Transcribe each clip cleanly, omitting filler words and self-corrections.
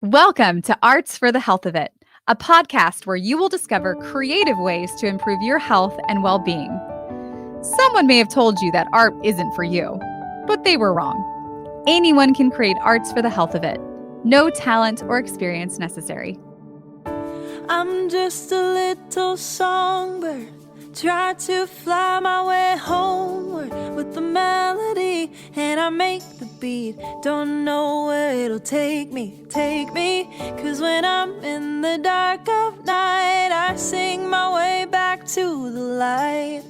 Welcome to Arts for the Health of It, a podcast where you will discover creative ways to improve your health and well-being. Someone may have told you that art isn't for you, but they were wrong. Anyone can create arts for the health of it. No talent or experience necessary. I'm just a little songbird, try to fly my way homeward with the melody, and I make the beat, don't know where it'll take me, cause when I'm in the dark of night, I sing my way back to the light.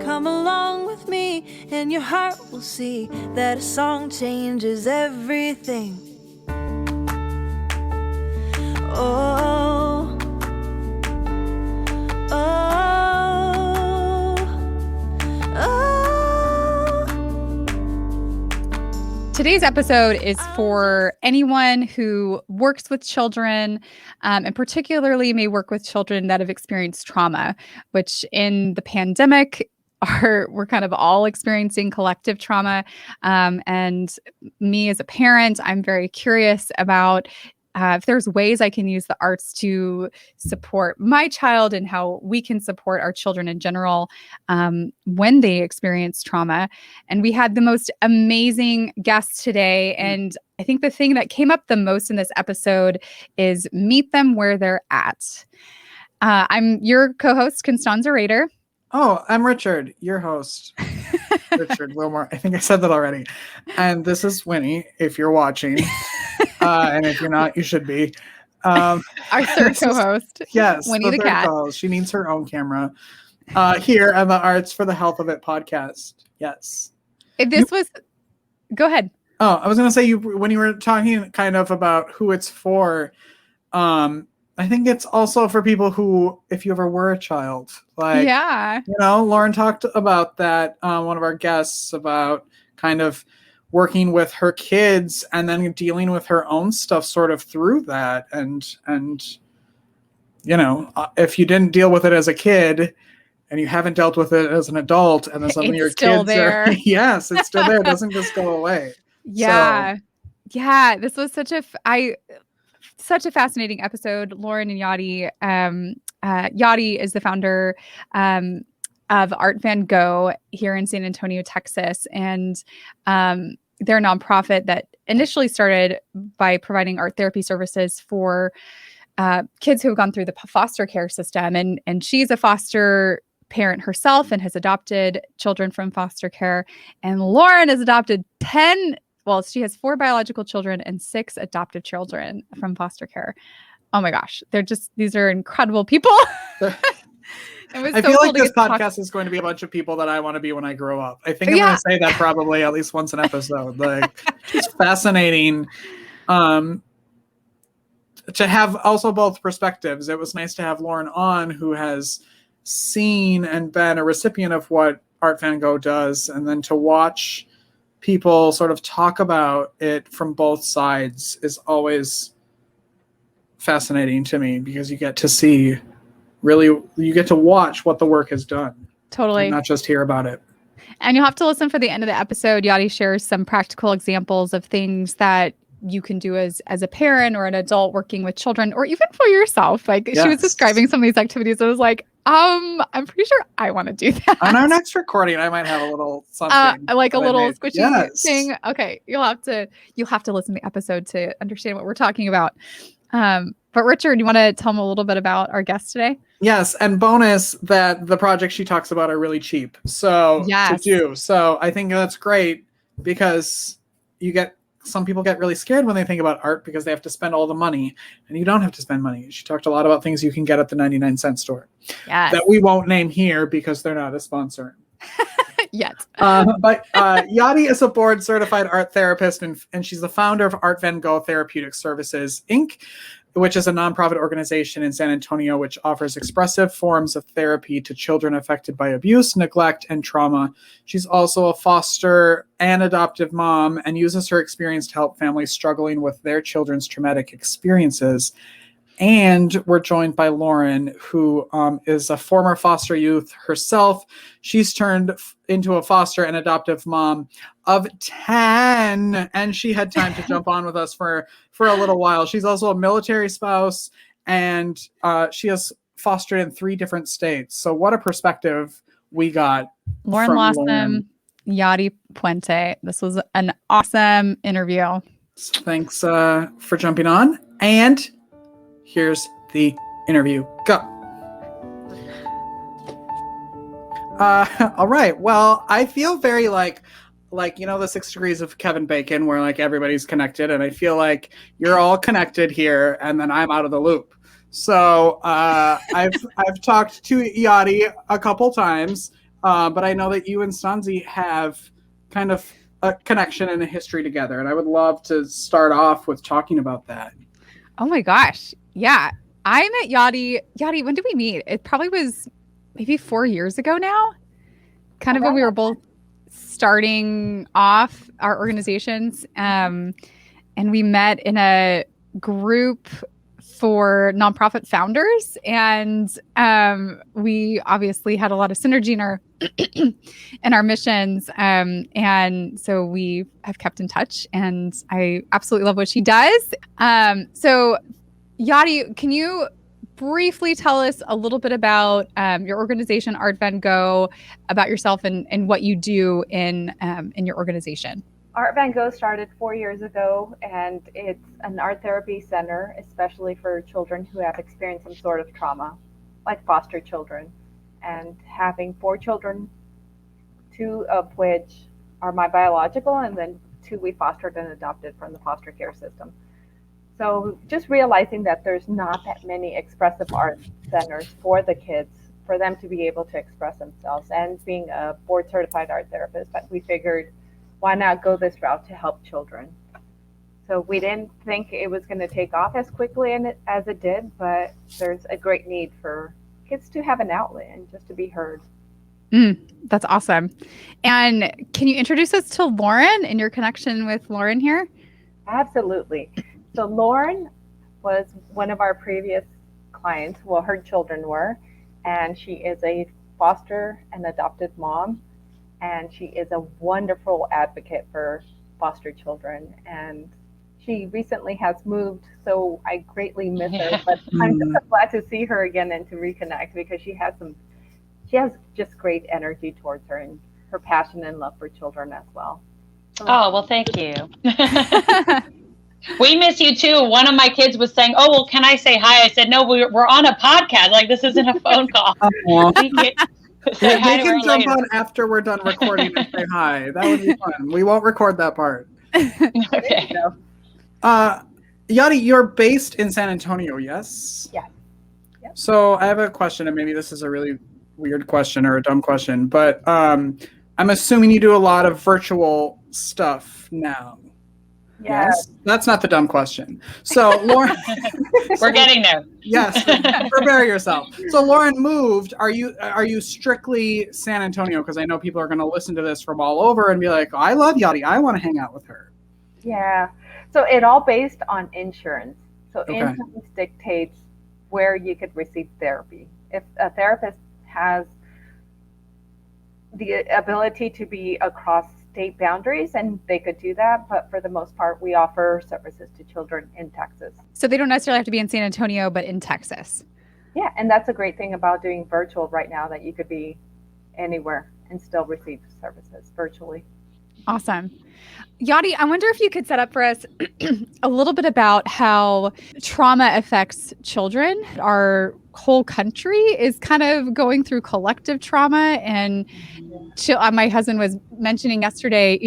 Come along with me, and your heart will see that a song changes everything. Oh, oh, oh. Today's episode is for anyone who works with children, and particularly may work with children that have experienced trauma, which in the pandemic we're kind of all experiencing collective trauma. And me as a parent, I'm very curious about if there's ways I can use the arts to support my child and how we can support our children in general when they experience trauma. And we had the most amazing guests today. And I think the thing that came up the most in this episode is meet them where they're at. I'm your co-host, Constanza Rader. Oh, I'm Richard, your host. Richard Wilmore. I think I said that already. And this is Winnie, if you're watching. And if you're not, you should be. Our third co-host. Yes. Winnie the cat. Co-host. She needs her own camera. Here on the Arts for the Health of It podcast. Yes. Go ahead. Oh, I was going to say, when you were talking kind of about who it's for, I think it's also for people who, if you ever were a child, like, yeah, Lauren talked about that, one of our guests, about kind of working with her kids and then dealing with her own stuff sort of through that. And if you didn't deal with it as a kid and you haven't dealt with it as an adult, and then suddenly your kids are, yes, it's still there. It doesn't just go away. Yeah. So. Yeah. This was such a fascinating episode. Lauren and Yadi. Yadi is the founder of Artvango here in San Antonio, Texas. And they're a nonprofit that initially started by providing art therapy services for kids who have gone through the foster care system. And she's a foster parent herself and has adopted children from foster care. And Lauren has adopted she has 4 biological children and 6 adoptive children from foster care. Oh my gosh. These are incredible people. I feel like this podcast is going to be a bunch of people that I want to be when I grow up. I think I'm going to say that probably at least once an episode. Like, it's fascinating to have also both perspectives. It was nice to have Lauren on, who has seen and been a recipient of what Artvango does, and then to watch people sort of talk about it from both sides is always fascinating to me, because you get to see, you get to watch what the work has done. Totally. Not just hear about it. And you'll have to listen for the end of the episode. Yadi shares some practical examples of things that you can do as a parent or an adult working with children, or even for yourself. Like, yes. She was describing some of these activities. I was like, I'm pretty sure I want to do that. On our next recording, I might have a little something. Like a little squishy thing. Okay. You'll have to listen to the episode to understand what we're talking about. But Richard, you want to tell them a little bit about our guest today? Yes. And bonus that the projects she talks about are really cheap. So to do. So I think that's great, because some people get really scared when they think about art because they have to spend all the money, and you don't have to spend money. She talked a lot about things you can get at the 99-cent store that we won't name here because they're not a sponsor yet. But Yadi is a board certified art therapist, and she's the founder of Artvango Therapeutic Services, Inc., which is a nonprofit organization in San Antonio which offers expressive forms of therapy to children affected by abuse, neglect, and trauma. She's also a foster and adoptive mom, and uses her experience to help families struggling with their children's traumatic experiences. And we're joined by Lauren, who is a former foster youth herself. She's turned into a foster and adoptive mom of 10, and she had time to jump on with us for a little while. She's also a military spouse, and she has fostered in 3 different states. So what a perspective we got. Lauren Lawson, Yadi Puente. This was an awesome interview. So thanks for jumping on. And here's the interview. Go. All right. Well, I feel very like the 6 degrees of Kevin Bacon, where like everybody's connected, and I feel like you're all connected here, and then I'm out of the loop. So I've talked to Yadi a couple times, but I know that you and Stanzi have kind of a connection and a history together, and I would love to start off with talking about that. Oh my gosh. Yeah. I met Yadi. Yadi, when did we meet? It probably was maybe 4 years ago now. Kind of when we were both starting off our organizations. And we met in a group for nonprofit founders. And we obviously had a lot of synergy in our in our missions. And so we have kept in touch, and I absolutely love what she does. So Yadi, can you briefly tell us a little bit about your organization, Artvango, about yourself and what you do in your organization? Artvango started 4 years ago, and it's an art therapy center, especially for children who have experienced some sort of trauma, like foster children. And having 4 children, 2 of which are my biological, and then 2 we fostered and adopted from the foster care system. So just realizing that there's not that many expressive art centers for the kids, for them to be able to express themselves. And being a board certified art therapist, we figured, why not go this route to help children? So we didn't think it was going to take off as quickly as it did, but there's a great need for kids to have an outlet and just to be heard. That's awesome. And can you introduce us to Lauren and your connection with Lauren here? Absolutely. So Lauren was one of our previous clients. Well, her children were, and she is a foster and adopted mom, and she is a wonderful advocate for foster children. And she recently has moved, so I greatly miss her, but I'm just so glad to see her again and to reconnect, because she has just great energy towards her, and her passion and love for children as well. So, oh, well, thank you. We miss you too. One of my kids was saying, "Oh, well, can I say hi?" I said, "No, we're on a podcast. Like, this isn't a phone call." They can jump on after we're done recording and say hi. That would be fun. We won't record that part. Okay. Yadi, you're based in San Antonio, yes? Yeah. Yep. So I have a question, and maybe this is a really weird question or a dumb question, but I'm assuming you do a lot of virtual stuff now. Yes, that's not the dumb question. So Lauren, we're getting there. Yes, prepare yourself. So Lauren moved. Are you strictly San Antonio? Because I know people are going to listen to this from all over and be like, oh, I love Yadi. I want to hang out with her. Yeah. So it all based on insurance. So insurance dictates where you could receive therapy. If a therapist has the ability to be across state boundaries, and they could do that, but for the most part, we offer services to children in Texas. So they don't necessarily have to be in San Antonio, but in Texas. Yeah, and that's a great thing about doing virtual right now, that you could be anywhere and still receive services virtually. Awesome. Yadi, I wonder if you could set up for us a little bit about how trauma affects children. Our whole country is kind of going through collective trauma, and my husband was mentioning yesterday,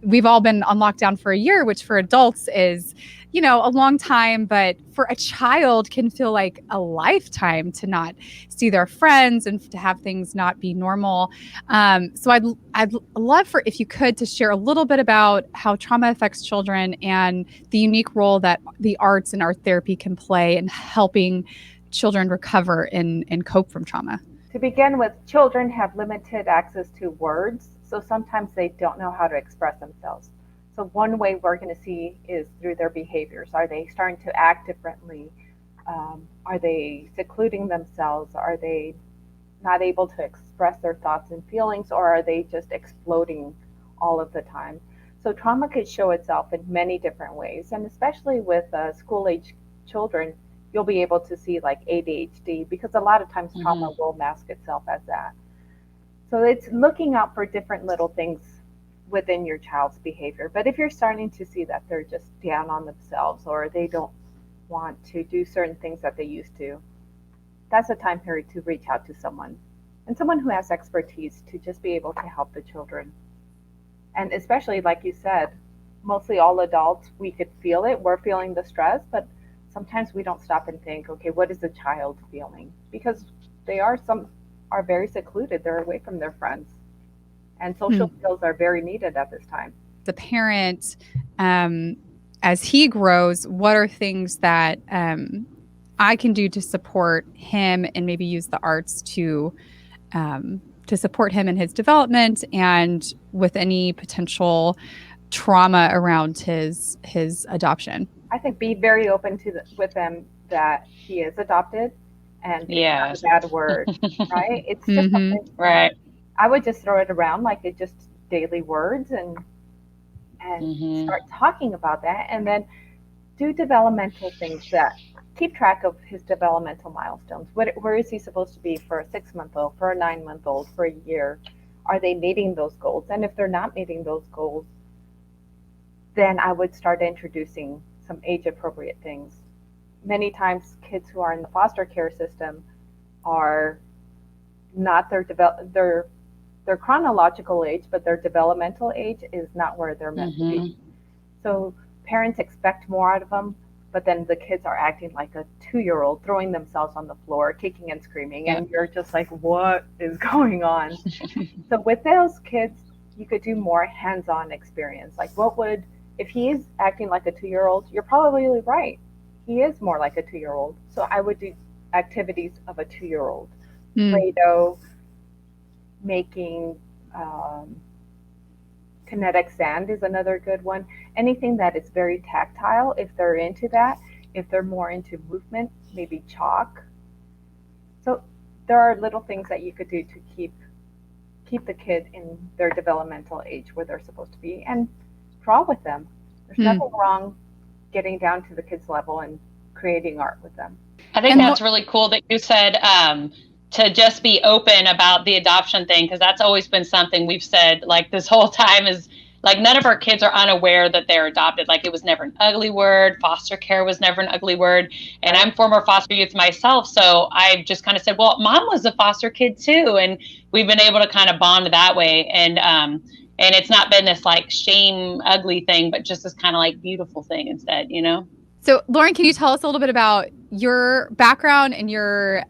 we've all been on lockdown for a year, which for adults is, a long time, but for a child can feel like a lifetime to not see their friends and to have things not be normal. So I'd love for, if you could, to share a little bit about how trauma affects children and the unique role that the arts and art therapy can play in helping children recover and cope from trauma. To begin with, children have limited access to words, so sometimes they don't know how to express themselves. So one way we're going to see is through their behaviors. Are they starting to act differently? Are they secluding themselves? Are they not able to express their thoughts and feelings, or are they just exploding all of the time? So trauma could show itself in many different ways, and especially with school-age children, you'll be able to see like ADHD, because a lot of times trauma will mask itself as that. So it's looking out for different little things within your child's behavior. But if you're starting to see that they're just down on themselves, or they don't want to do certain things that they used to, that's a time period to reach out to someone, and someone who has expertise to just be able to help the children. And especially, like you said, mostly all adults, we could feel it. We're feeling the stress, but sometimes we don't stop and think, okay, what is the child feeling? Because some are very secluded. They're away from their friends. And social skills are very needed at this time. The parent, as he grows, what are things that I can do to support him, and maybe use the arts to support him in his development and with any potential trauma around his adoption? I think be very open with them that he is adopted, and it's not a bad word, right? It's just something, right. I would just throw it around like it's just daily words, and start talking about that, and then do developmental things that keep track of his developmental milestones. Where is he supposed to be for a 6-month-old, for a 9-month-old, for a year? Are they meeting those goals? And if they're not meeting those goals, then I would start introducing some age-appropriate things. Many times kids who are in the foster care system are not their chronological age, but their developmental age is not where they're meant to be. So parents expect more out of them, but then the kids are acting like a 2-year-old, throwing themselves on the floor, kicking and screaming, and you're just like, what is going on? So with those kids, you could do more hands-on experience. Like, if he is acting like a 2-year-old, you're probably right. He is more like a 2-year-old. So I would do activities of a 2-year-old. Play-Doh, making kinetic sand is another good one. Anything that is very tactile, if they're into that. If they're more into movement, maybe chalk. So there are little things that you could do to keep the kid in their developmental age where they're supposed to be, and draw with them. There's nothing wrong getting down to the kids' level and creating art with them. I think that's really cool that you said to just be open about the adoption thing, because that's always been something we've said like this whole time, is like none of our kids are unaware that they're adopted. Like it was never an ugly word. Foster care was never an ugly word. And I'm former foster youth myself. So I just kind of said, well, mom was a foster kid too. And we've been able to kind of bond that way. And it's not been this like shame ugly thing, but just this kind of like beautiful thing instead, you know? So Lauren, can you tell us a little bit about your background and your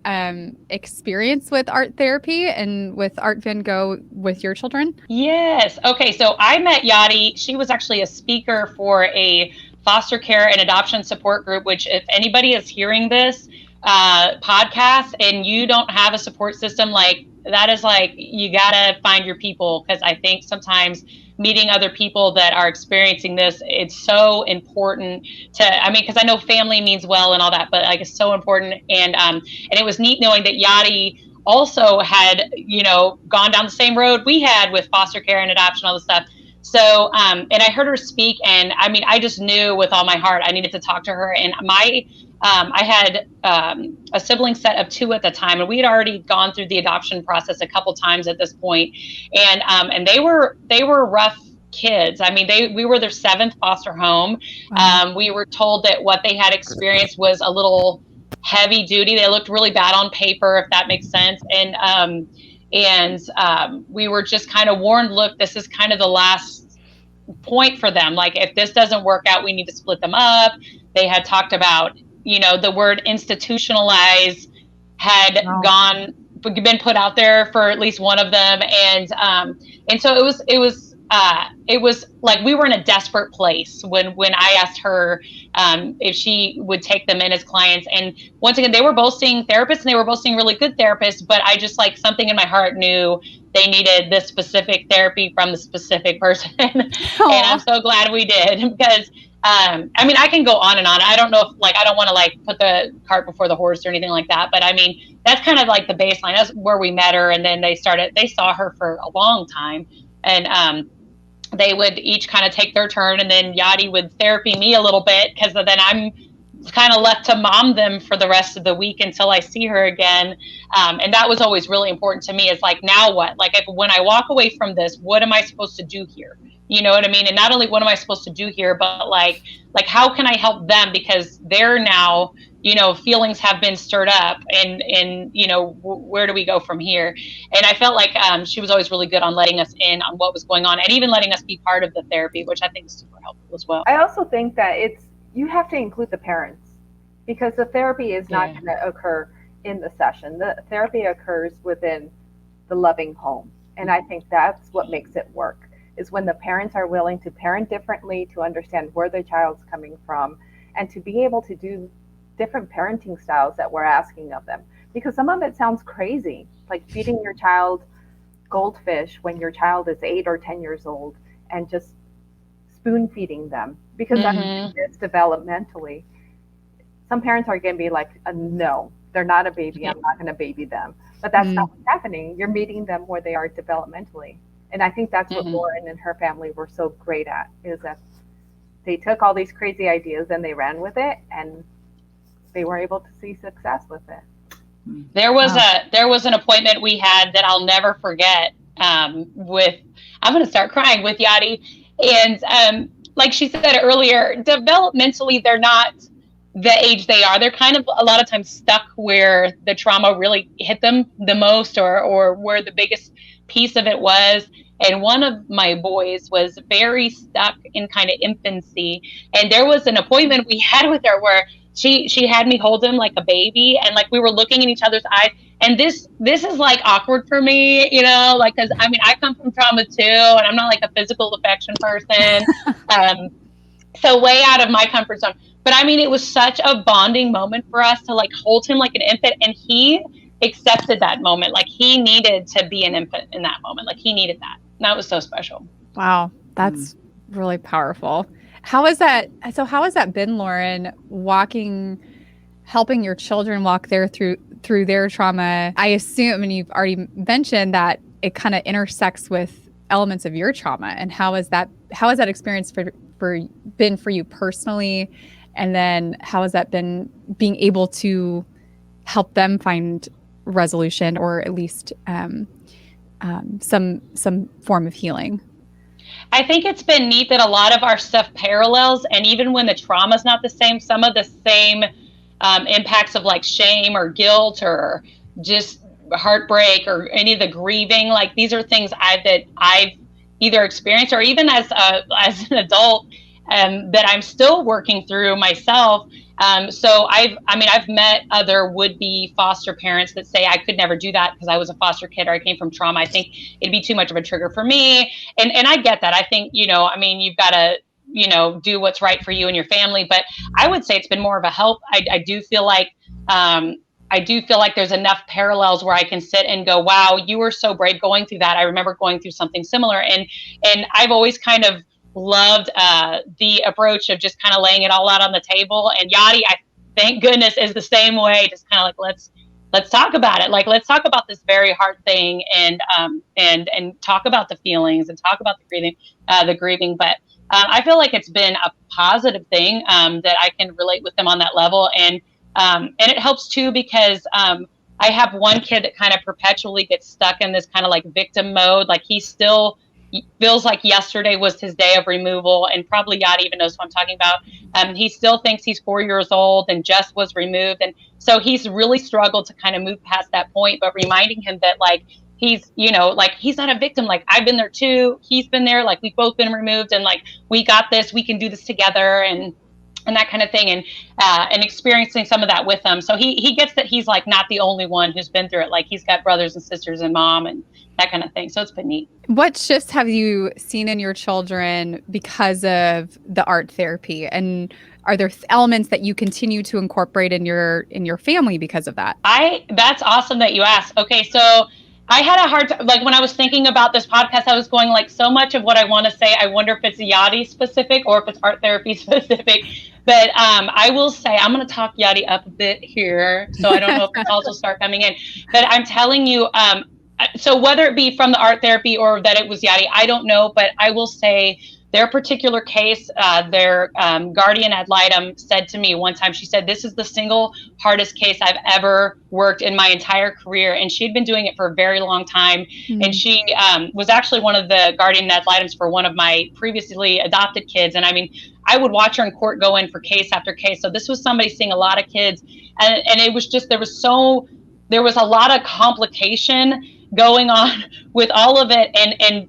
experience with art therapy and with Artvango with your children? Yes. Okay. So I met Yadi. She was actually a speaker for a foster care and adoption support group, which if anybody is hearing this podcast and you don't have a support system, like that is like, you got to find your people. Because I think sometimes meeting other people that are experiencing this, it's so important because I know family means well and all that, but like it's so important. And it was neat knowing that Yadi also had, gone down the same road we had with foster care and adoption, all this stuff. So, and I heard her speak, and I mean, I just knew with all my heart I needed to talk to her. And I had a sibling set of 2 at the time, and we had already gone through the adoption process a couple times at this point. And they were rough kids. I mean, we were their 7th foster home. Wow. We were told that what they had experienced was a little heavy duty. They looked really bad on paper, if that makes sense. And we were just kind of warned, look, this is kind of the last point for them. Like, if this doesn't work out, we need to split them up. They had talked about, the word institutionalize had been put out there for at least one of them. And so it was like we were in a desperate place when I asked her if she would take them in as clients. And once again, they were both seeing therapists, and they were both seeing really good therapists, but I just like something in my heart knew they needed this specific therapy from the specific person. And I'm so glad we did, because I mean, I can go on and on. I don't know if I don't want to put the cart before the horse or anything like that. But I mean, that's kind of like the baseline. That's where we met her. And then they saw her for a long time. And they would each kind of take their turn. And then Yadi would therapy me a little bit, because then I'm kind of left to mom them for the rest of the week until I see her again. And that was always really important to me, is now what? When I walk away from this, what am I supposed to do here? You know what I mean? And not only what am I supposed to do here, but how can I help them? Because they're now, feelings have been stirred up, and where do we go from here? And I felt like she was always really good on letting us in on what was going on, and even letting us be part of the therapy, which I think is super helpful as well. I also think that you have to include the parents, because the therapy is not going to occur in the session. The therapy occurs within the loving home. And I think that's what makes it work, is when the parents are willing to parent differently, to understand where their child's coming from, and to be able to do different parenting styles that we're asking of them. Because some of it sounds crazy, like feeding your child goldfish when your child is 8 or 10 years old, and just spoon feeding them, because that's developmentally. Some parents are going to be like, no, they're not a baby. I'm not going to baby them. But that's not what's happening. You're meeting them where they are developmentally. And I think that's what Lauren and her family were so great at, is that they took all these crazy ideas and they ran with it, and they were able to see success with it. There was an appointment we had that I'll never forget, I'm going to start crying, with Yadi. And like she said earlier, developmentally, they're not the age they are. They're kind of a lot of times stuck where the trauma really hit them the most, or where the biggest piece of it was. And one of my boys was very stuck in kind of infancy. And there was an appointment we had with her where she had me hold him like a baby, and we were looking in each other's eyes. And this is awkward for me, because I mean, I come from trauma too, and I'm not a physical affection person. So way out of my comfort zone. But I mean, it was such a bonding moment for us to hold him like an infant, and he accepted that moment. He needed to be an infant in that moment. He needed that. And that was so special. Wow. That's really powerful. How has that been, Lauren, helping your children walk through their trauma? I assume, and you've already mentioned that it kind of intersects with elements of your trauma. And how has that experience been for you personally? And then how has that been being able to help them find resolution, or at least some form of healing? I think it's been neat that a lot of our stuff parallels, and even when the trauma is not the same, some of the same impacts of shame or guilt or just heartbreak or any of the grieving, these are things I've either experienced, or even as an adult, that I'm still working through myself. So I've met other would-be foster parents that say I could never do that because I was a foster kid or I came from trauma. I think it'd be too much of a trigger for me. And I get that. I think, you've got to, do what's right for you and your family. But I would say it's been more of a help. I do feel like there's enough parallels where I can sit and go, wow, you were so brave going through that. I remember going through something similar. And I've always kind of loved the approach of just kind of laying it all out on the table. And Yadi, I thank goodness, is the same way. Just kind of let's talk about it. Let's talk about this very hard thing, and talk about the feelings and talk about the grieving. But I feel like it's been a positive thing that I can relate with them on that level, and it helps too, because I have one kid that kind of perpetually gets stuck in this kind of victim mode. He still feels like yesterday was his day of removal, and probably Yadi even knows what I'm talking about. He still thinks he's 4 years old and just was removed. And so he's really struggled to kind of move past that point, but reminding him that he's, he's not a victim. I've been there too. He's been there. We've both been removed, and we got this, we can do this together, and that kind of thing. And experiencing some of that with him. So he gets that he's not the only one who's been through it. He's got brothers and sisters and mom and that kind of thing. So it's been neat. What shifts have you seen in your children because of the art therapy? And are there elements that you continue to incorporate in your family because of that? That's awesome that you asked. Okay. So I had a hard time, like when I was thinking about this podcast, I was going like so much of what I want to say. I wonder if it's Yadi specific or if it's art therapy specific. But I will say, I'm going to talk Yadi up a bit here. So I don't know if the calls will start coming in. But I'm telling you, so whether it be from the art therapy or that it was Yadi, I don't know. But I will say their particular case, their guardian ad litem said to me one time, she said, this is the single hardest case I've ever worked in my entire career. And she'd been doing it for a very long time. Mm-hmm. And she was actually one of the guardian ad litems for one of my previously adopted kids. And I mean, I would watch her in court go in for case after case. So this was somebody seeing a lot of kids. And it was just, there was a lot of complication going on with all of it. And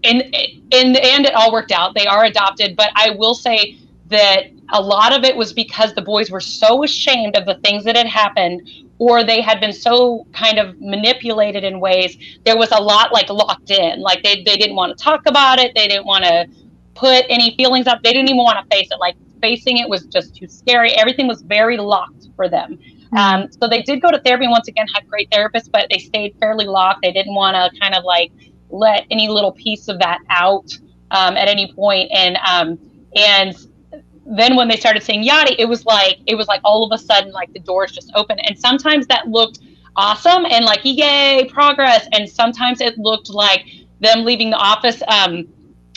in the end, it all worked out. They are adopted. But I will say that a lot of it was because the boys were so ashamed of the things that had happened, or they had been so kind of manipulated in ways. There was a lot like locked in, like they didn't want to talk about it. They didn't want to put any feelings up. They didn't even want to face it. Like facing it was just too scary. Everything was very locked for them. So they did go to therapy, and once again had great therapists, but they stayed fairly locked. They didn't want to kind of like let any little piece of that out at any point. And then when they started saying Yadi, it was like all of a sudden, like the doors just opened. And sometimes that looked awesome and like, yay, progress. And sometimes it looked like them leaving the office,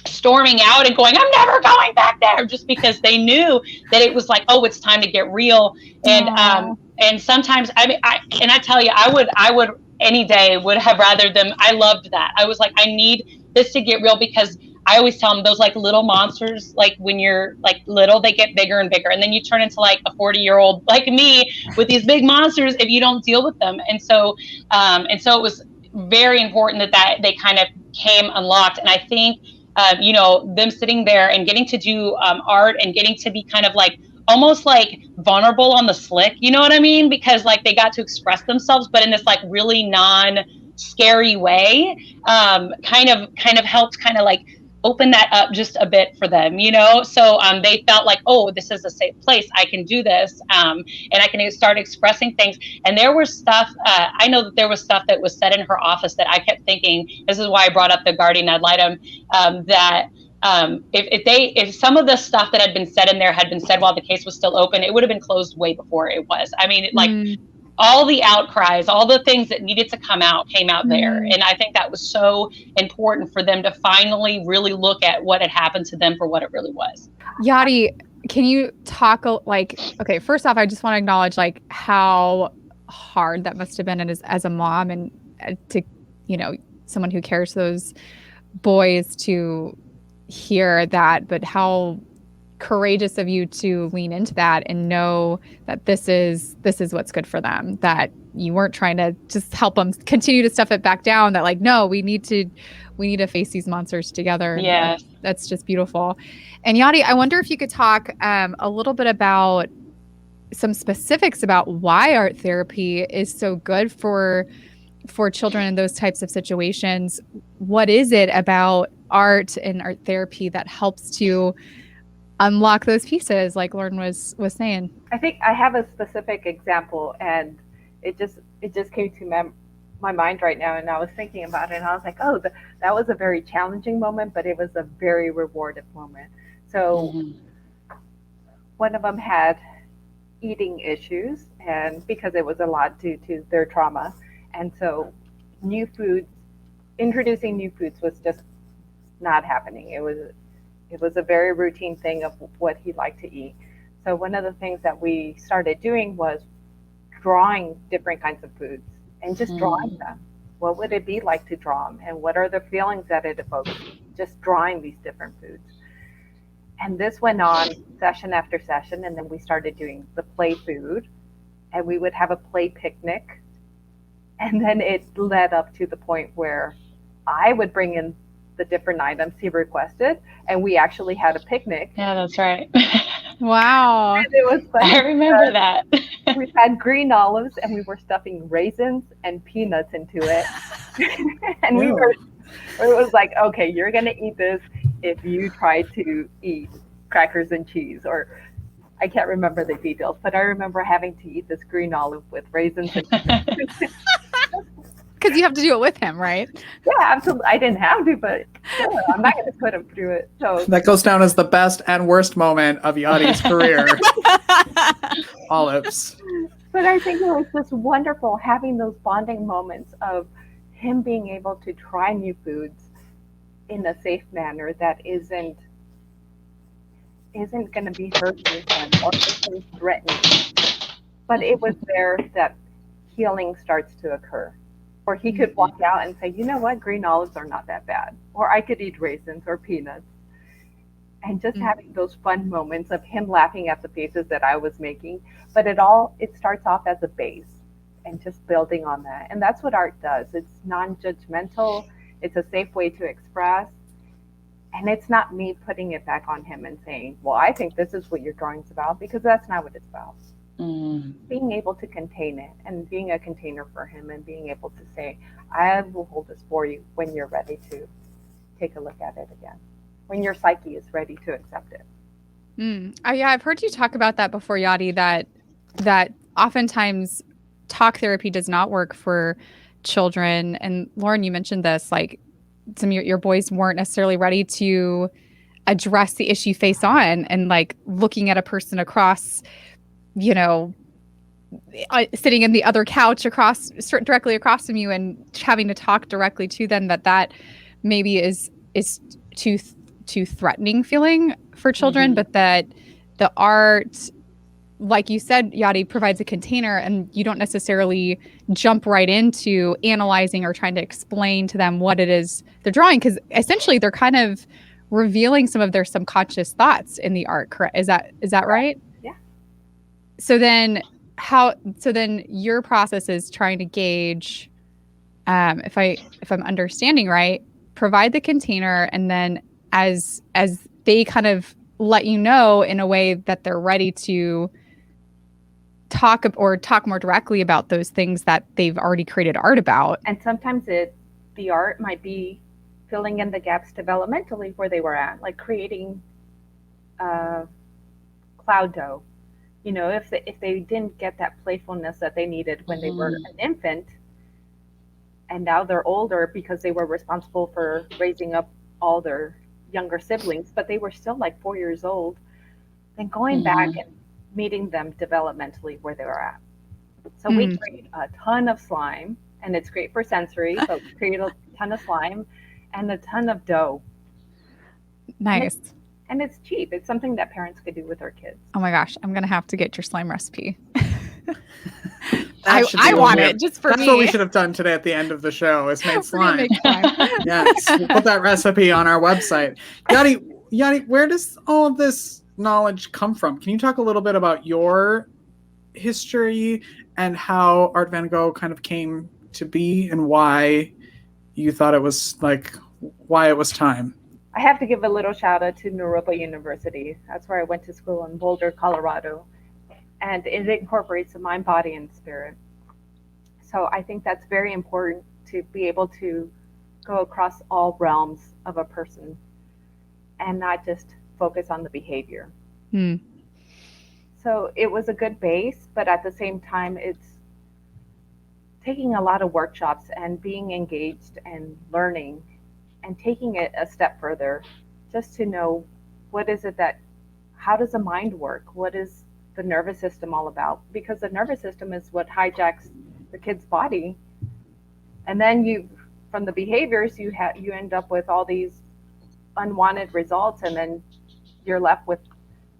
storming out and going, I'm never going back there, just because they knew that it was like, oh, it's time to get real. And sometimes, I mean, I tell you, I would any day would have rather them. I loved that. I was like, I need this to get real, because I always tell them those like little monsters, like when you're like little, they get bigger and bigger. And then you turn into like a 40-year-old like me with these big monsters if you don't deal with them. And so it was very important that they kind of came unlocked. And I think, them sitting there and getting to do art and getting to be kind of like almost like vulnerable on the slick, you know what I mean? Because like they got to express themselves, but in this like really non-scary way, kind of helped kind of like open that up just a bit for them, So they felt like, oh, this is a safe place. I can do this, and I can start expressing things. And there was stuff, I know that there was stuff that was said in her office that I kept thinking, this is why I brought up the guardian ad litem, that if some of the stuff that had been said in there had been said while the case was still open, it would have been closed way before it was. I mean, all the outcries, all the things that needed to come out came out there. And I think that was so important for them to finally really look at what had happened to them for what it really was. Yadi, can you talk okay, first off, I just want to acknowledge like how hard that must have been as a mom and to, someone who cares for those boys to hear that, but how courageous of you to lean into that and know that this is what's good for them, that you weren't trying to just help them continue to stuff it back down, that like, no, we need to face these monsters together. Yeah, that's just beautiful. And Yadi, I wonder if you could talk a little bit about some specifics about why art therapy is so good for children in those types of situations. What is it about art and art therapy that helps to unlock those pieces, like Lauren was saying? I think I have a specific example, and it just came to my mind right now, and I was thinking about it, and I was like, oh, that was a very challenging moment, but it was a very rewarding moment. So one of them had eating issues, and because it was a lot due to their trauma, and so introducing new foods was just not happening. It was a very routine thing of what he liked to eat. So one of the things that we started doing was drawing different kinds of foods and just drawing them. What would it be like to draw them? And what are the feelings that it evokes? Just drawing these different foods. And this went on session after session. And then we started doing the play food, and we would have a play picnic. And then it led up to the point where I would bring in the different items he requested, and we actually had a picnic. Yeah, that's right. Wow. And it was funny. I remember that. We had green olives, and we were stuffing raisins and peanuts into it. And it was like, okay, you're going to eat this if you try to eat crackers and cheese, or I can't remember the details, but I remember having to eat this green olive with raisins and peanuts. Because you have to do it with him, right? Yeah, absolutely. I didn't have to, but still, I'm not going to put him through it. So that goes down as the best and worst moment of Yadi's career. Olives. But I think it was just wonderful having those bonding moments of him being able to try new foods in a safe manner that isn't going to be hurtful to him or isn't threatening. But it was there that healing starts to occur. Or he could walk out and say, you know what, green olives are not that bad. Or I could eat raisins or peanuts. And just having those fun moments of him laughing at the faces that I was making. But it starts off as a base and just building on that. And that's what art does. It's non-judgmental. It's a safe way to express. And it's not me putting it back on him and saying, well, I think this is what your drawing's about, because that's not what it's about. Being able to contain it and being a container for him and being able to say, I will hold this for you when you're ready to take a look at it again, when your psyche is ready to accept it. Yeah, I've heard you talk about that before, Yadi, that oftentimes talk therapy does not work for children. And Lauren, you mentioned this, like some of your boys weren't necessarily ready to address the issue face on, and like looking at a person across, sitting in the other couch directly across from you and having to talk directly to them, that maybe is too threatening feeling for children, but that the art, like you said, Yadi, provides a container, and you don't necessarily jump right into analyzing or trying to explain to them what it is they're drawing, because essentially they're kind of revealing some of their subconscious thoughts in the art. Correct? Is that right? Yeah. So then your process is trying to gauge, if I'm understanding right, provide the container, and then as they kind of let you know in a way that they're ready to talk more directly about those things that they've already created art about. And sometimes the art might be filling in the gaps developmentally where they were at, like creating cloud dough. If they didn't get that playfulness that they needed when they were an infant, and now they're older because they were responsible for raising up all their younger siblings, but they were still like 4 years old, then going back and meeting them developmentally where they were at. So we create a ton of slime, and it's great for sensory, but we create a ton of slime and a ton of dough. Nice. And it's cheap. It's something that parents could do with their kids. Oh my gosh, I'm going to have to get your slime recipe. I want it just for me. That's what we should have done today at the end of the show, is made slime. Yes, we'll put that recipe on our website. Yadi, where does all of this knowledge come from? Can you talk a little bit about your history and how Artvango kind of came to be, and why you thought it was time? I have to give a little shout out to Naropa University. That's where I went to school in Boulder, Colorado. And it incorporates the mind, body, and spirit. So I think that's very important, to be able to go across all realms of a person and not just focus on the behavior. So it was a good base, but at the same time, it's taking a lot of workshops and being engaged and learning and taking it a step further, just to know how does the mind work? What is the nervous system all about? Because the nervous system is what hijacks the kid's body. And then from the behaviors, you end up with all these unwanted results, and then you're left with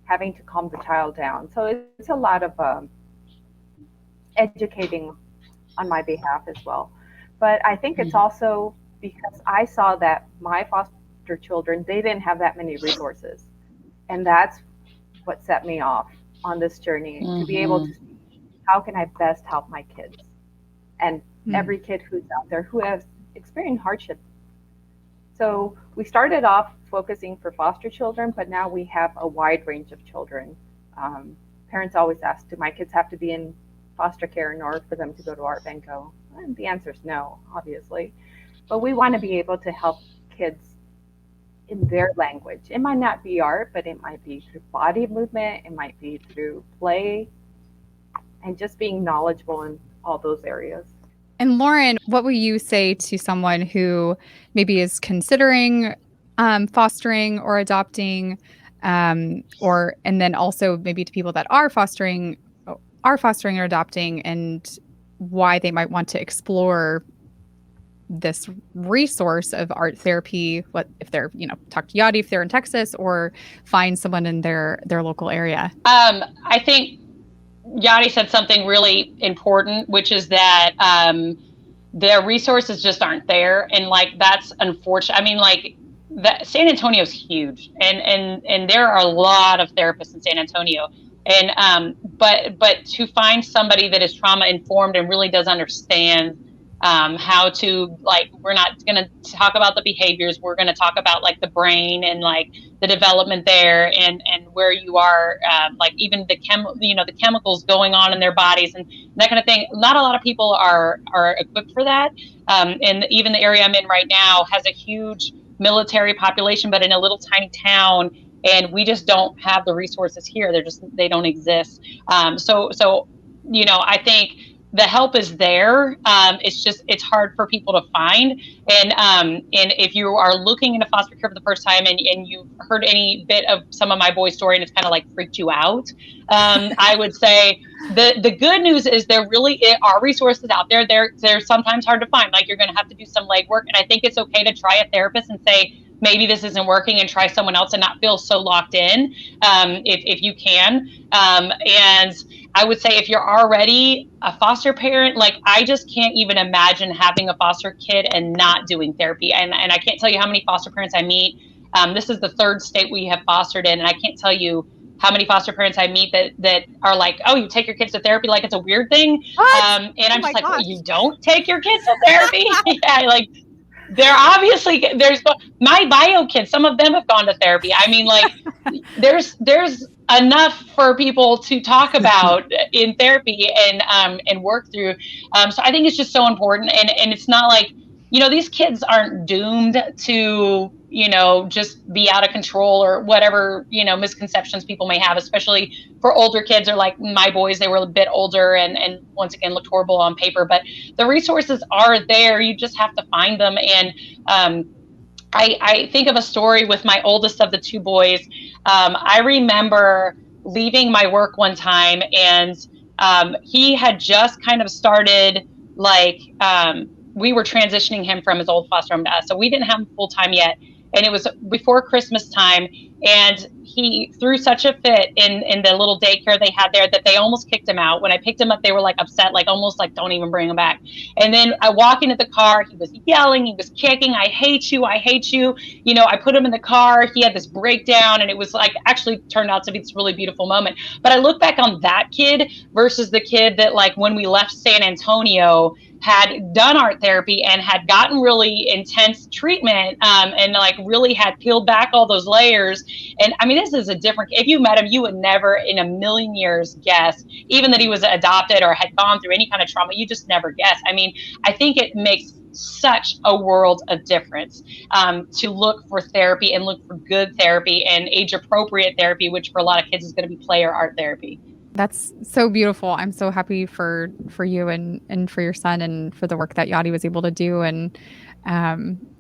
having to calm the child down. So it's a lot of educating on my behalf as well. But I think it's also because I saw that my foster children, they didn't have that many resources. And that's what set me off on this journey, to be able to see, how can I best help my kids and every kid who's out there who has experienced hardship. So we started off focusing for foster children, but now we have a wide range of children. Parents always ask, do my kids have to be in foster care in order for them to go to Artvango? And the answer is no, obviously. But we want to be able to help kids in their language. It might not be art, but it might be through body movement, it might be through play, and just being knowledgeable in all those areas. And Lauren, what will you say to someone who maybe is considering fostering or adopting, and then also maybe to people that are fostering or adopting, and why they might want to explore this resource of art therapy? What if they're, talk to Yadi if they're in Texas, or find someone in their local area? I think Yadi said something really important, which is that the resources just aren't there, and like that's unfortunate. I mean, like San Antonio is huge, and there are a lot of therapists in San Antonio, and but to find somebody that is trauma informed and really does understand how to, like, we're not going to talk about the behaviors, we're going to talk about like the brain and like the development there, and where you are, like even the chemicals going on in their bodies and that kind of thing. Not a lot of people are equipped for that, and even the area I'm in right now has a huge military population, but in a little tiny town, and we just don't have the resources here. They don't exist. So I think the help is there. It's hard for people to find. And if you are looking into foster care for the first time, and you've heard any bit of some of my boys' story and it's kind of like freaked you out, I would say the good news is there really are resources out there. They're sometimes hard to find. Like, you're going to have to do some legwork. And I think it's okay to try a therapist and say, maybe this isn't working, and try someone else and not feel so locked in, if you can. And I would say if you're already a foster parent, like, I just can't even imagine having a foster kid and not doing therapy. And I can't tell you how many foster parents I meet. This is the third state we have fostered in, and I can't tell you how many foster parents I meet that are like, oh, you take your kids to therapy like it's a weird thing. And I'm just like, well, you don't take your kids to therapy? Yeah, like, they're obviously, my bio kids, some of them have gone to therapy. I mean, like, there's enough for people to talk about in therapy and work through. So I think it's just so important. And it's not like, these kids aren't doomed to, just be out of control or whatever, misconceptions people may have, especially for older kids, or like my boys, they were a bit older and once again looked horrible on paper, but the resources are there. You just have to find them. And I think of a story with my oldest of the two boys. I remember leaving my work one time, and he had just kind of started, like, we were transitioning him from his old foster home to us. So we didn't have him full time yet. And it was before Christmas time, and he threw such a fit in the little daycare they had there that they almost kicked him out. When I picked him up, they were like upset, like almost like, don't even bring him back. And then I walk into the car, he was yelling, he was kicking, I hate you, I hate you. I put him in the car, he had this breakdown, and it was like, actually turned out to be this really beautiful moment. But I look back on that kid versus the kid that, like, when we left San Antonio, had done art therapy and had gotten really intense treatment, and like really had peeled back all those layers. And I mean, this is a different, if you met him, you would never in a million years guess, even that he was adopted or had gone through any kind of trauma. You just never guess. I mean, I think it makes such a world of difference to look for therapy and look for good therapy and age appropriate therapy, which for a lot of kids is going to be play or art therapy. That's so beautiful. I'm so happy for you and for your son, and for the work that Yadi was able to do, and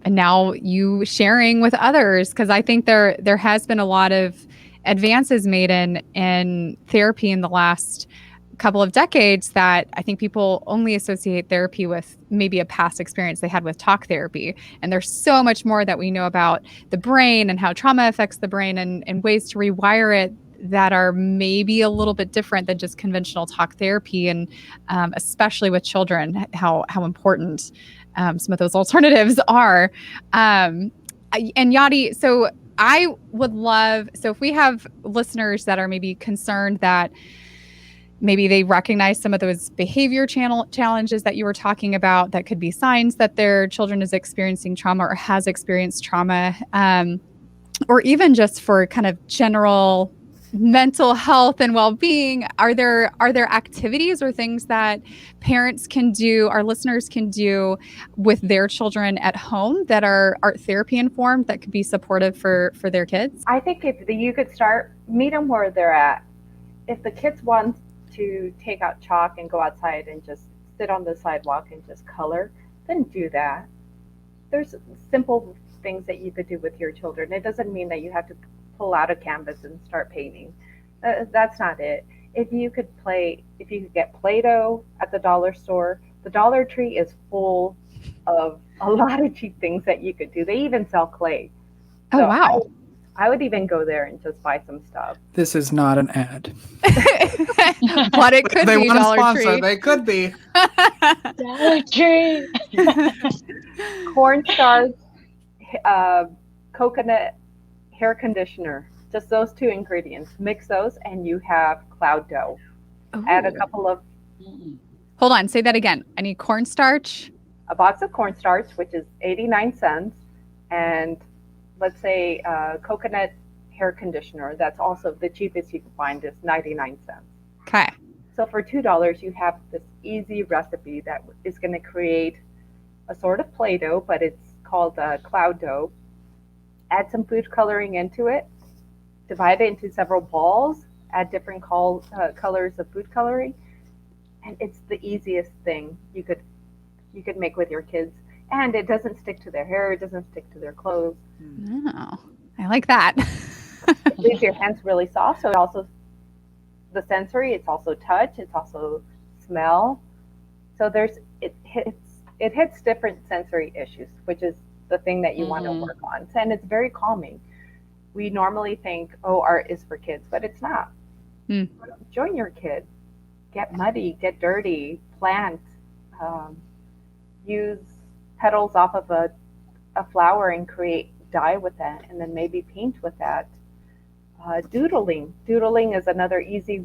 now you sharing with others, because I think there has been a lot of advances made in therapy in the last couple of decades that I think people only associate therapy with maybe a past experience they had with talk therapy. And there's so much more that we know about the brain and how trauma affects the brain, and ways to rewire it that are maybe a little bit different than just conventional talk therapy, and especially with children, how important some of those alternatives are. And Yadi, so I would love, so if we have listeners that are maybe concerned that maybe they recognize some of those behavior challenges that you were talking about, that could be signs that their children is experiencing trauma or has experienced trauma, or even just for kind of general mental health and well-being, are there activities or things that parents can do, our listeners can do with their children at home that are art therapy informed, that could be supportive for their kids? I think if you could start, meet them where they're at. If the kids want to take out chalk and go outside and just sit on the sidewalk and just color, then do that. There's simple things that you could do with your children. It doesn't mean that you have to pull out a canvas and start painting. That's not it. If you could get Play-Doh at the dollar store, the Dollar Tree is full of a lot of cheap things that you could do. They even sell clay. Oh, so wow. I would even go there and just buy some stuff. This is not an ad. But it could they be want Dollar to sponsor. Tree. They could be. Dollar Tree. Cornstarch, coconut hair conditioner. Just those two ingredients. Mix those and you have cloud dough. Ooh. Add a couple of... Hold on. Say that again. I need cornstarch. A box of cornstarch, which is 89 cents. And let's say coconut hair conditioner. That's also the cheapest you can find is 99 cents. Okay. So for $2, you have this easy recipe that is going to create a sort of Play-Doh, but it's called cloud dough. Add some food coloring into it. Divide it into several balls. Add different colors of food coloring. And it's the easiest thing you could make with your kids. And it doesn't stick to their hair. It doesn't stick to their clothes. No, I like that. It leaves your hands really soft. So it also, the sensory, it's also touch. It's also smell. So it hits different sensory issues, which is the thing that you want to work on. And it's very calming. We normally think, art is for kids, but it's not. Join your kid. Get muddy, get dirty, plant, use petals off of a flower and create dye with that, and then maybe paint with that. Doodling. Doodling is another easy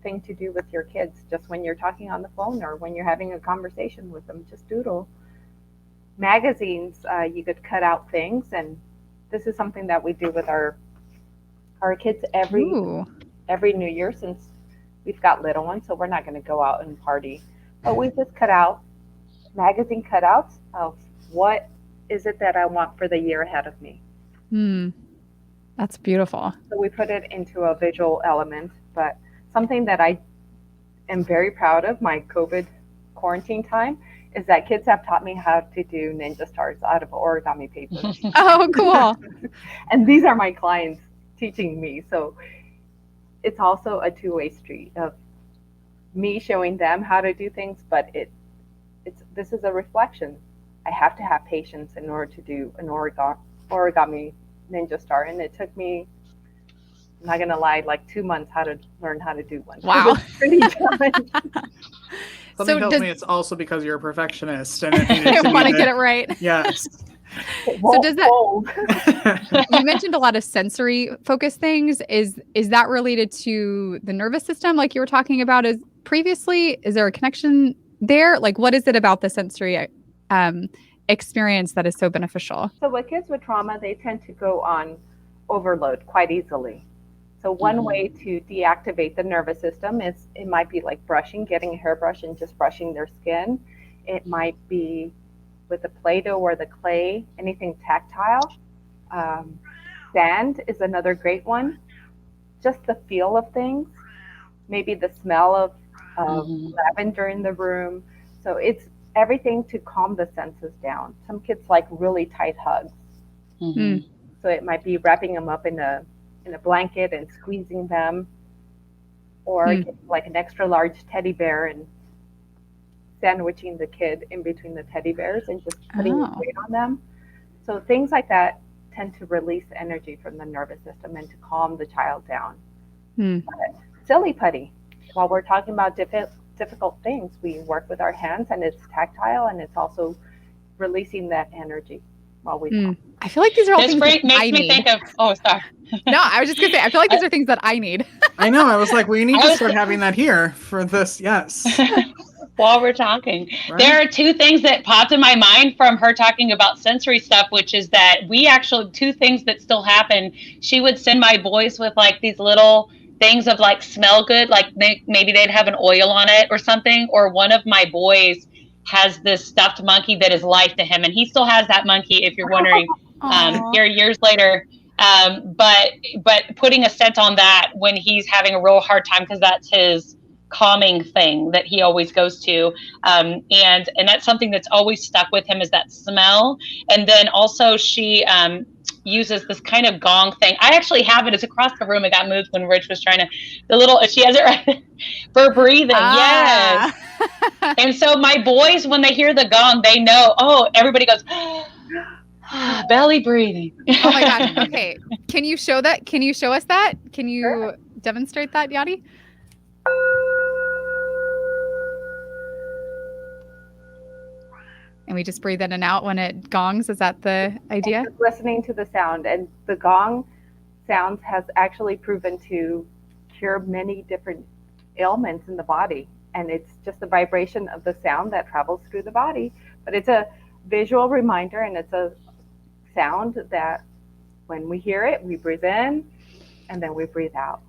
thing to do with your kids, just when you're talking on the phone or when you're having a conversation with them, just doodle. Magazines, you could cut out things, and this is something that we do with our kids every New Year, since we've got little ones, so we're not going to go out and party. But we just cut out magazine cutouts of what is it that I want for the year ahead of me. That's beautiful. So we put it into a visual element, but something that I am very proud of my COVID quarantine time is that kids have taught me how to do ninja stars out of origami paper. Oh, cool. And these are my clients teaching me. So it's also a two-way street of me showing them how to do things, but this is a reflection. I have to have patience in order to do an origami ninja star, and it took me, I'm not gonna lie, like 2 months to learn how to do one. Wow. It was pretty challenging. Something tells me it's also because you're a perfectionist and I want to get it right. Yes. So does that? You mentioned a lot of sensory focused things. Is that related to the nervous system, like you were talking about as previously? Is there a connection there? Like, what is it about the sensory experience that is so beneficial? So with kids with trauma, they tend to go on overload quite easily. So one way to deactivate the nervous system is, it might be like brushing, getting a hairbrush and just brushing their skin. It might be with the Play-Doh or the clay, anything tactile. Sand is another great one. Just the feel of things, maybe the smell of lavender in the room. So it's everything to calm the senses down. Some kids like really tight hugs. So it might be wrapping them up in a blanket and squeezing them, or like an extra large teddy bear and sandwiching the kid in between the teddy bears and just putting weight on them. So things like that tend to release energy from the nervous system and to calm the child down. But silly putty, while we're talking about difficult things, we work with our hands, and it's tactile, and it's also releasing that energy while we talk. I feel like these are all things that makes I me need. think of, sorry. No, I was just gonna say, I feel like these are things that I need. I know. I was like, we need to start having that here for this. Yes. While we're talking, right? There are two things that popped in my mind from her talking about sensory stuff, which is that we actually, two things that still happen. She would send my boys with like these little things of like smell good, like maybe they'd have an oil on it or something. Or one of my boys has this stuffed monkey that is life to him, and he still has that monkey, if you're wondering, here years later. But putting a scent on that when he's having a real hard time, because that's his calming thing that he always goes to. And that's something that's always stuck with him, is that smell. And then also she uses this kind of gong thing. I actually have it. It's across the room. It got moved when Rich was trying to, she has it right for breathing. Yes. And so my boys, when they hear the gong, they know, everybody goes, belly breathing. Oh my gosh. Okay. Can you show that? Can you show us that? Can you demonstrate that, Yadi? And we just breathe in and out when it gongs. Is that the idea? Just listening to the sound, and the gong sounds has actually proven to cure many different ailments in the body. And it's just the vibration of the sound that travels through the body. But it's a visual reminder, and it's a sound that when we hear it, we breathe in and then we breathe out.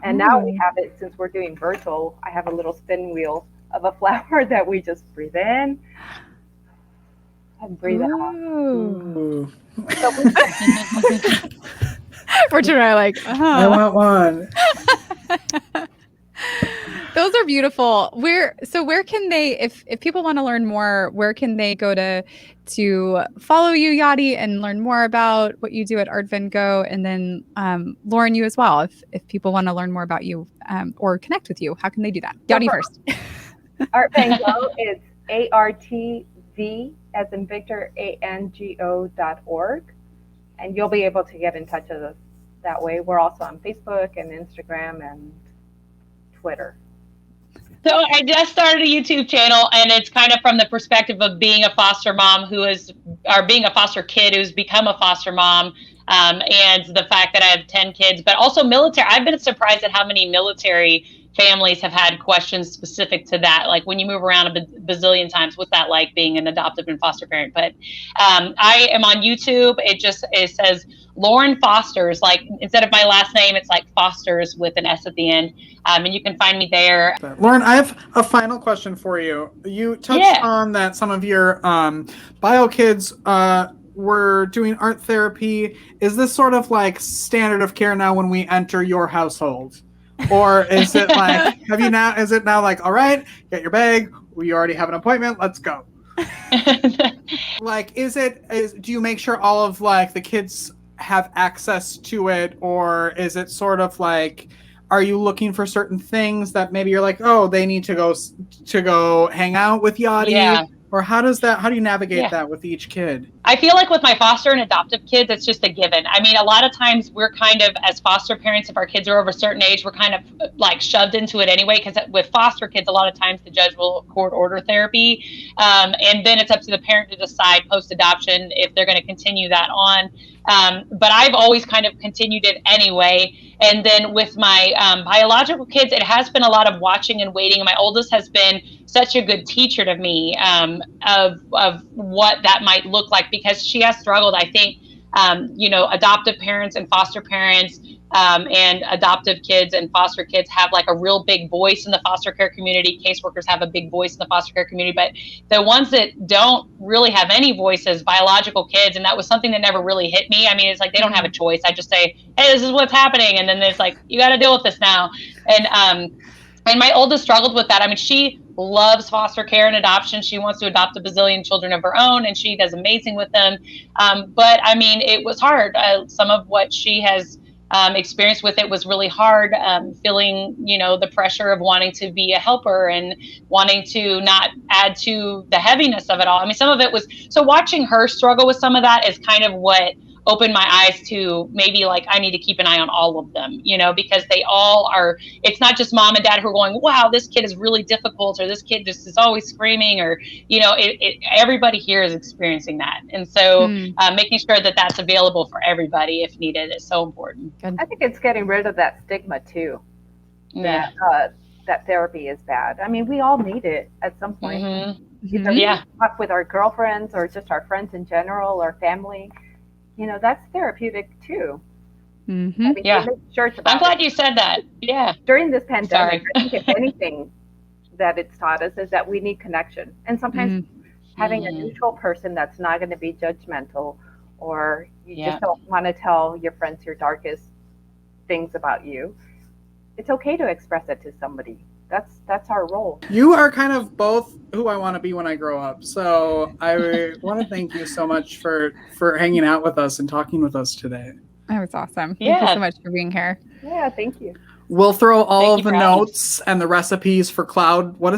And now we have it, since we're doing virtual, I have a little spin wheel of a flower that we just breathe in and breathe out. So Richard and I are like, I want one. Those are beautiful. Where can they, if people want to learn more, where can they go to follow you, Yadi, and learn more about what you do at Artvango, and then Lauren, you as well, if people want to learn more about you or connect with you, how can they do that? Yadi first. Artvango is ARTV as in Victor, ANGO.org, and you'll be able to get in touch with us that way. We're also on Facebook and Instagram and Twitter. So I just started a YouTube channel, and it's kind of from the perspective of being a foster mom being a foster kid who's become a foster mom, and the fact that I have 10 kids, but also military. I've been surprised at how many military families have had questions specific to that. Like, when you move around a bazillion times, what's that like being an adoptive and foster parent? But I am on YouTube. It says Lauren Fosters, like instead of my last name, it's like Fosters with an S at the end. And you can find me there. Lauren, I have a final question for you. You touched on that some of your bio kids were doing art therapy. Is this sort of like standard of care now when we enter your household? Or is it like, is it now like, all right, get your bag, we already have an appointment, let's go? Like, do you make sure all of like the kids have access to it? Or is it sort of like, are you looking for certain things that maybe you're like, they need to go hang out with Yadi? Yeah. Or how do you navigate that with each kid? I feel like with my foster and adoptive kids, it's just a given. I mean, a lot of times we're kind of, as foster parents, if our kids are over a certain age, we're kind of like shoved into it anyway. Because with foster kids, a lot of times the judge will court order therapy. And then it's up to the parent to decide post-adoption if they're going to continue that on. But I've always kind of continued it anyway. And then with my biological kids, it has been a lot of watching and waiting. My oldest has been such a good teacher to me of what that might look like, because she has struggled, I think, adoptive parents and foster parents and adoptive kids and foster kids have like a real big voice in the foster care community. Caseworkers have a big voice in the foster care community, but the ones that don't really have any voices, biological kids, and that was something that never really hit me. I mean, it's like they don't have a choice. I just say, hey, this is what's happening. And then it's like, you got to deal with this now. And my oldest struggled with that. I mean, she loves foster care and adoption. She wants to adopt a bazillion children of her own, and she does amazing with them. But I mean, it was hard. Some of what she has experienced with it was really hard, feeling, the pressure of wanting to be a helper and wanting to not add to the heaviness of it all. I mean, some of it was, so watching her struggle with some of that is kind of what opened my eyes to maybe like, I need to keep an eye on all of them, because they all are, it's not just mom and dad who are going, wow, this kid is really difficult, or this kid just is always screaming, or, everybody here is experiencing that. And so making sure that that's available for everybody if needed is so important. I think it's getting rid of that stigma too, that therapy is bad. I mean, we all need it at some point. Either talk with our girlfriends or just our friends in general or family. That's therapeutic too. I mean, sure I'm glad you said that. Yeah. During this pandemic, I think if anything that it's taught us is that we need connection. And sometimes having a neutral person that's not going to be judgmental, or you just don't want to tell your friends your darkest things about you, it's okay to express it to somebody. that's our role. You are kind of both who I want to be when I grow up. So I want to thank you so much for hanging out with us and talking with us today. That was awesome. Yeah. Thank you so much for being here. Yeah, thank you. We'll throw all of the notes and the recipes for cloud dough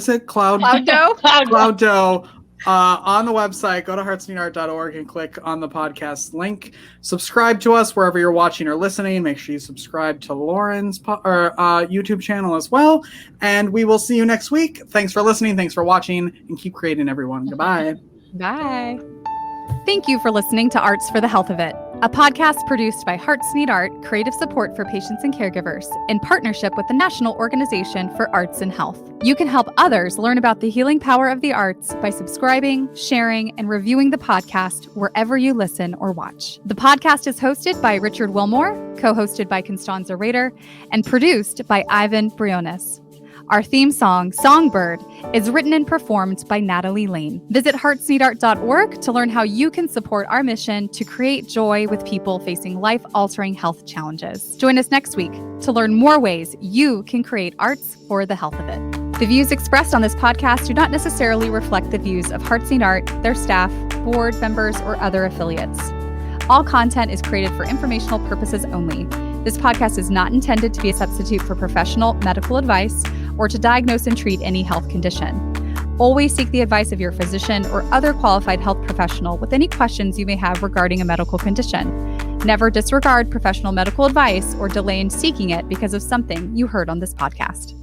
on the website. Go to heartsneedart.org and click on the podcast link. Subscribe to us wherever you're watching or listening. Make sure you subscribe to Lauren's YouTube channel as well. And we will see you next week. Thanks for listening. Thanks for watching, and keep creating, everyone. Goodbye. Bye. Thank you for listening to Arts for the Health of It, a podcast produced by Hearts Need Art, creative support for patients and caregivers, in partnership with the National Organization for Arts and Health. You can help others learn about the healing power of the arts by subscribing, sharing, and reviewing the podcast wherever you listen or watch. The podcast is hosted by Richard Wilmore, co-hosted by Constanza Rader, and produced by Ivan Briones. Our theme song, Songbird, is written and performed by Natalie Lane. Visit heartsneedart.org to learn how you can support our mission to create joy with people facing life-altering health challenges. Join us next week to learn more ways you can create arts for the health of it. The views expressed on this podcast do not necessarily reflect the views of Hearts Need Art, their staff, board members, or other affiliates. All content is created for informational purposes only. This podcast is not intended to be a substitute for professional medical advice or to diagnose and treat any health condition. Always seek the advice of your physician or other qualified health professional with any questions you may have regarding a medical condition. Never disregard professional medical advice or delay in seeking it because of something you heard on this podcast.